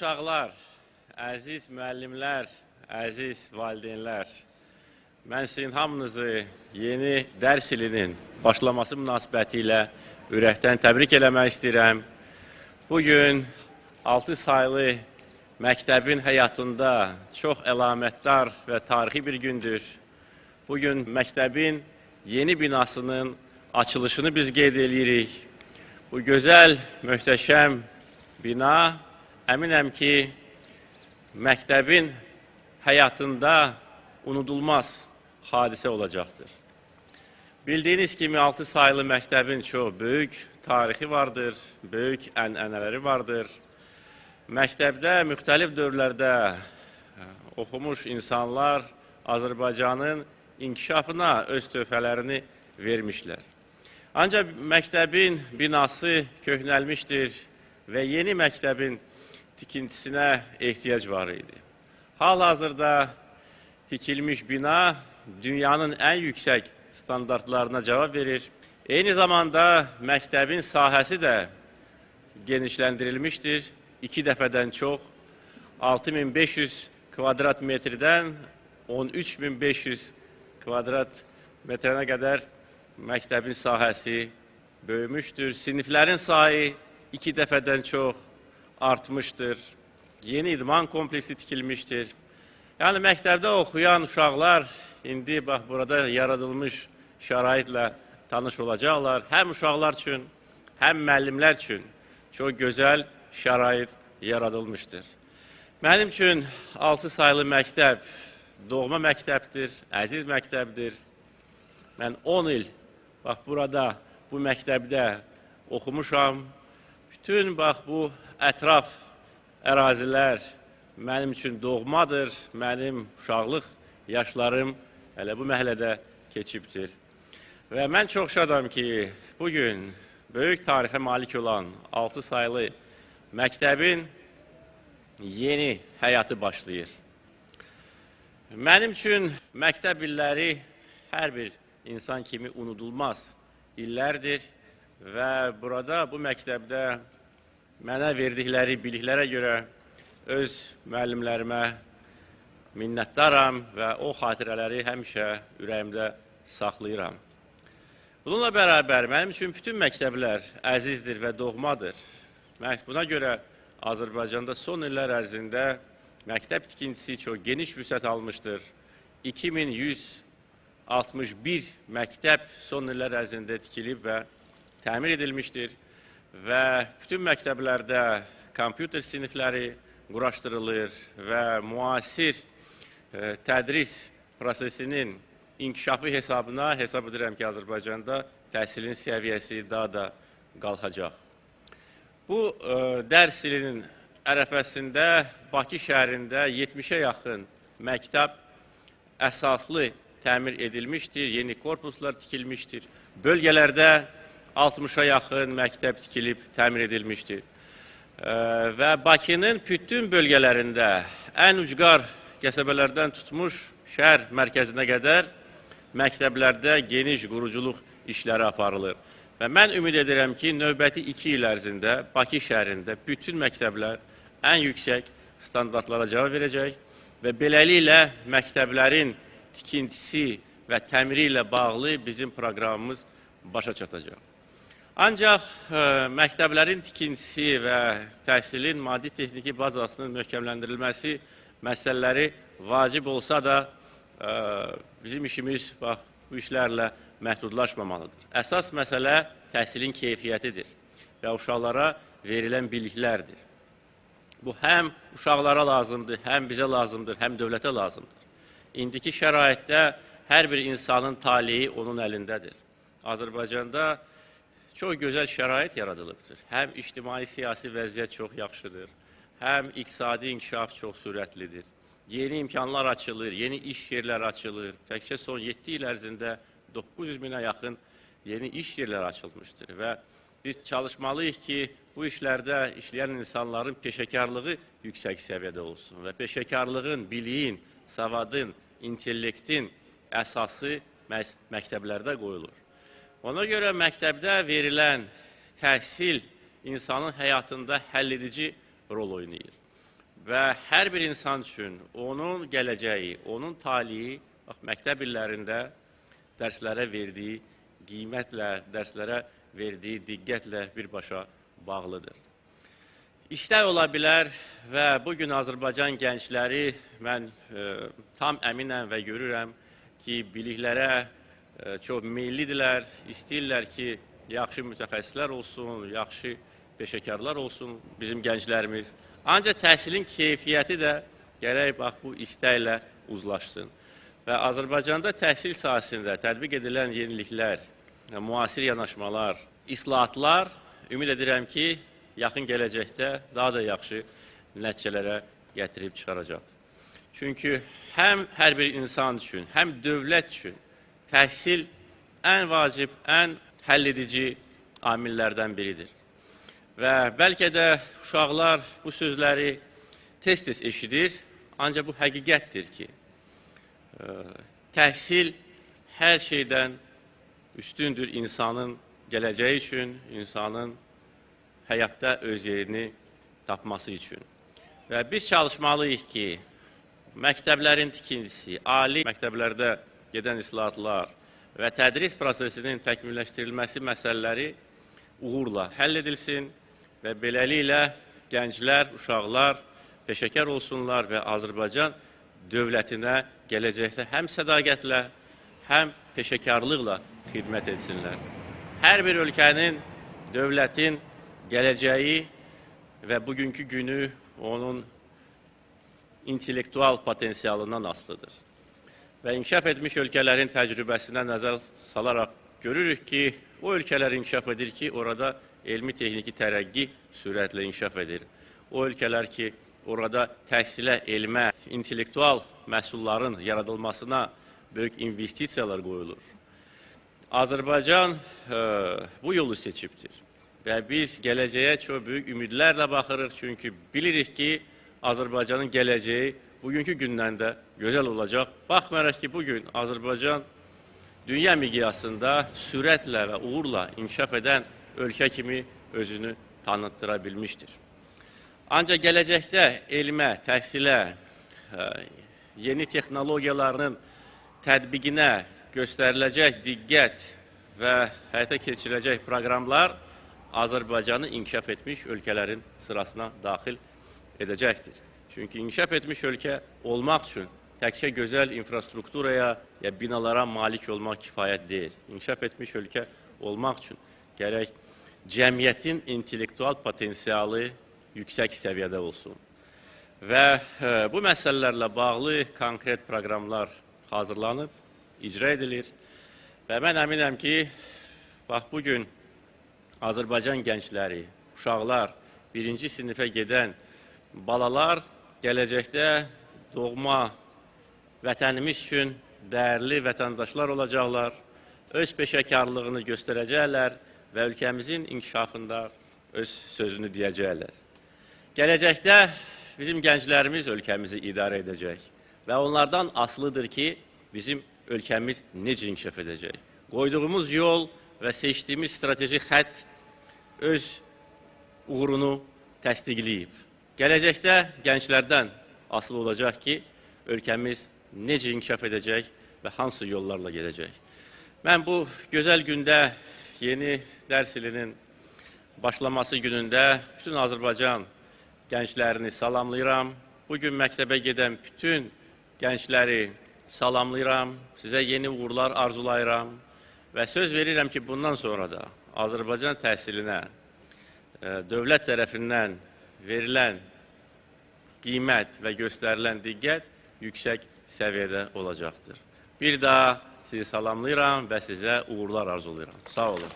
Uşaqlar, əziz müəllimlər, əziz valideynlər, mən sizin hamınızı yeni dərs ilinin başlaması münasibəti ilə ürəkdən təbrik eləmək istəyirəm. Bugün 6 saylı məktəbin həyatında çox əlamətdar və tarixi bir gündür. Bugün məktəbin yeni binasının açılışını biz qeyd edirik. Bu gözəl, möhtəşəm bina əminəm ki, məktəbin həyatında unudulmaz hadisə olacaqdır. Bildiyiniz kimi 6 saylı məktəbin çox böyük tarixi vardır, böyük ənənələri vardır. Məktəbdə müxtəlif dövrlərdə oxumuş insanlar Azərbaycanın inkişafına öz töhfələrini vermişlər. Ancaq məktəbin binası köhnəlmişdir və yeni məktəbin tikintisinə ehtiyac var idi. Hal-hazırda tikilmiş bina dünyanın ən yüksək standartlarına cavab verir. Eyni zamanda məktəbin sahəsi də genişləndirilmişdir. 2 dəfədən çox 6500 kvadrat metrdən 13500 kvadrat metrənə qədər məktəbin sahəsi böyümüşdür. Siniflərin sayı 2 dəfədən çox artmışdır. Yeni idman kompleksi tikilmişdir. Yəni, məktəbdə oxuyan uşaqlar indi bax, burada yaradılmış şəraitlə tanış olacaqlar. Həm uşaqlar üçün, həm müəllimlər üçün çox gözəl şərait yaradılmışdır. Mənim üçün 6 saylı məktəb doğma məktəbdir, əziz məktəbdir. Mən 10 il bax, burada, bu məktəbdə oxumuşam. Bütün bax, bu ətraf ərazilər mənim üçün doğmadır, mənim uşaqlıq yaşlarım hələ bu məhəllədə keçibdir. Və mən çox şadam ki, bugün böyük tarixə malik olan 6 saylı məktəbin yeni həyatı başlayır. Mənim üçün məktəb illəri hər bir insan kimi unudulmaz illərdir və burada, bu məktəbdə mənə verdikləri biliklərə görə öz müəllimlərimə minnətdaram və o xatirələri həmişə ürəyimdə saxlayıram. Bununla bərabər, mənim üçün bütün məktəblər əzizdir və doğmadır. Buna görə Azərbaycanda son illər ərzində məktəb tikintisi çox geniş vüsət almışdır. 2161 məktəb son illər ərzində tikilib və təmir edilmişdir. Və bütün məktəblərdə kompüter sinifləri quraşdırılır və müasir tədris prosesinin inkişafı hesabına hesab edirəm ki, Azərbaycanda təhsilin səviyyəsi daha da qalxacaq. Bu dərs ilinin ərəfəsində Bakı şəhərində 70-ə yaxın məktəb əsaslı təmir edilmişdir, yeni korpuslar tikilmişdir. Bölgələrdə 60-a yaxın məktəb tikilib, təmir edilmişdir. Və Bakının bütün bölgələrində ən ucqar qəsəbələrdən tutmuş şəhər mərkəzinə qədər məktəblərdə geniş quruculuq işləri aparılır. Və mən ümid edirəm ki, növbəti 2 il ərzində Bakı şəhərində bütün məktəblər ən yüksək standartlara cavab verəcək və beləliklə məktəblərin tikintisi və təmiri ilə bağlı bizim proqramımız başa çatacaq. Ancaq məktəblərin tikintisi və təhsilin maddi-texniki bazasının möhkəmləndirilməsi məsələləri vacib olsa da bizim işimiz bu işlərlə məhdudlaşmamalıdır. Əsas məsələ təhsilin keyfiyyətidir və uşaqlara verilən biliklərdir. Bu həm uşaqlara lazımdır, həm bizə lazımdır, həm dövlətə lazımdır. İndiki şəraitdə hər bir insanın taleyi onun əlindədir. Azərbaycanda çox gözəl şərait yaradılıbdır. Həm ictimai-siyasi vəziyyət çox yaxşıdır, həm iqtisadi inkişaf çox sürətlidir. Yeni imkanlar açılır, yeni iş yerləri açılır. Təkcə son 7 il ərzində 900 minə yaxın yeni iş yerləri açılmışdır və biz çalışmalıyıq ki, bu işlərdə işləyən insanların peşəkarlığı yüksək səviyyədə olsun və peşəkarlığın, biliyin, savadın, intellektin əsası məktəblərdə qoyulur. Ona görə məktəbdə verilən təhsil insanın həyatında həlledici rol oynayır. və hər bir insan üçün onun gələcəyi, onun taliyi məktəb illərində dərslərə verdiyi qiymətlə, dərslərə verdiyi diqqətlə birbaşa bağlıdır. İstək ola bilər və bugün Azərbaycan gəncləri mən tam əminəm və görürəm ki, biliklərə çox meyillidirlər, istəyirlər ki, yaxşı mütəxəssislər olsun, yaxşı peşəkarlar olsun bizim gənclərimiz. Ancaq təhsilin keyfiyyəti də gərək bu istəklə uzlaşsın. Və Azərbaycanda təhsil sahəsində tətbiq edilən yeniliklər, müasir yanaşmalar, islahatlar, ümid edirəm ki, yaxın gələcəkdə daha da yaxşı nəticələrə gətirib çıxaracaq. Çünki həm hər bir insan üçün, həm dövlət üçün təhsil ən vacib, ən həlledici amillərdən biridir. Və bəlkə də uşaqlar bu sözləri tez-tez eşidir, ancaq bu həqiqətdir ki, təhsil hər şeydən üstündür insanın gələcəyi üçün, insanın həyatda öz yerini tapması üçün. Və biz çalışmalıyıq ki, məktəblərin tikintisi, ali məktəblərdə gedən islahatlar və tədris prosesinin təkmilləşdirilməsi məsələləri uğurla həll edilsin və beləliklə gənclər, uşaqlar peşəkar olsunlar və Azərbaycan dövlətinə gələcəkdə həm sədaqətlə, həm peşəkarlıqla xidmət etsinlər. Hər bir ölkənin, dövlətin gələcəyi və bugünkü günü onun intellektual potensialından asılıdır. Və inkişaf etmiş ölkələrin təcrübəsinə nəzər salaraq görürük ki, o ölkələr inkişaf edir ki, orada elmi-texniki tərəqqi sürətlə inkişaf edir. O ölkələr ki, orada təhsilə, elmə, intellektual məhsulların yaradılmasına böyük investisiyalar qoyulur. Azərbaycan bu yolu seçibdir. Və biz gələcəyə çox böyük ümidlərlə baxırıq, çünki bilirik ki, Azərbaycanın gələcəyi bugünkü gündən də gözəl olacaq. Baxmayaraq ki, bugün Azərbaycan dünya miqyasında sürətlə və uğurla inkişaf edən ölkə kimi özünü tanıtdıra bilmişdir. Ancaq gələcəkdə elmə, təhsilə, yeni texnologiyalarının tətbiqinə göstəriləcək diqqət və həyata keçiriləcək proqramlar Azərbaycanı inkişaf etmiş ölkələrin sırasına daxil edəcəkdir. Çünki inkişaf etmiş ölkə olmaq üçün təkcə gözəl infrastrukturaya ya binalara malik olmaq kifayət deyil. İnkişaf etmiş ölkə olmaq üçün gərək cəmiyyətin intellektual potensialı yüksək səviyyədə olsun. Və bu məsələlərlə bağlı konkret proqramlar hazırlanıb, icra edilir. Və mən əminəm ki, bugün Azərbaycan gəncləri, uşaqlar, birinci sinifə gedən balalar gələcəkdə doğma vətənimiz üçün dəyərli vətəndaşlar olacaqlar, öz peşəkarlığını göstərəcəklər və ölkəmizin inkişafında öz sözünü deyəcəklər. Gələcəkdə bizim gənclərimiz ölkəmizi idarə edəcək və onlardan asılıdır ki, bizim ölkəmiz necə inkişaf edəcək. Qoyduğumuz yol və seçdiyimiz strateji xətt öz uğurunu təsdiqləyib. Gələcəkdə gənclərdən asılı olacaq ki, ölkəmiz necə inkişaf edəcək və hansı yollarla gedəcək. Mən bu gözəl gündə, yeni dərs ilinin başlaması günündə bütün Azərbaycan gənclərini salamlayıram. Bugün məktəbə gedən bütün gəncləri salamlayıram, sizə yeni uğurlar arzulayıram və söz verirəm ki, bundan sonra da Azərbaycan təhsilinə dövlət tərəfindən verilən qiymət və göstərilən diqqət yüksək səviyyədə olacaqdır. Bir daha sizi salamlayıram və sizə uğurlar arzulayıram. Sağ olun.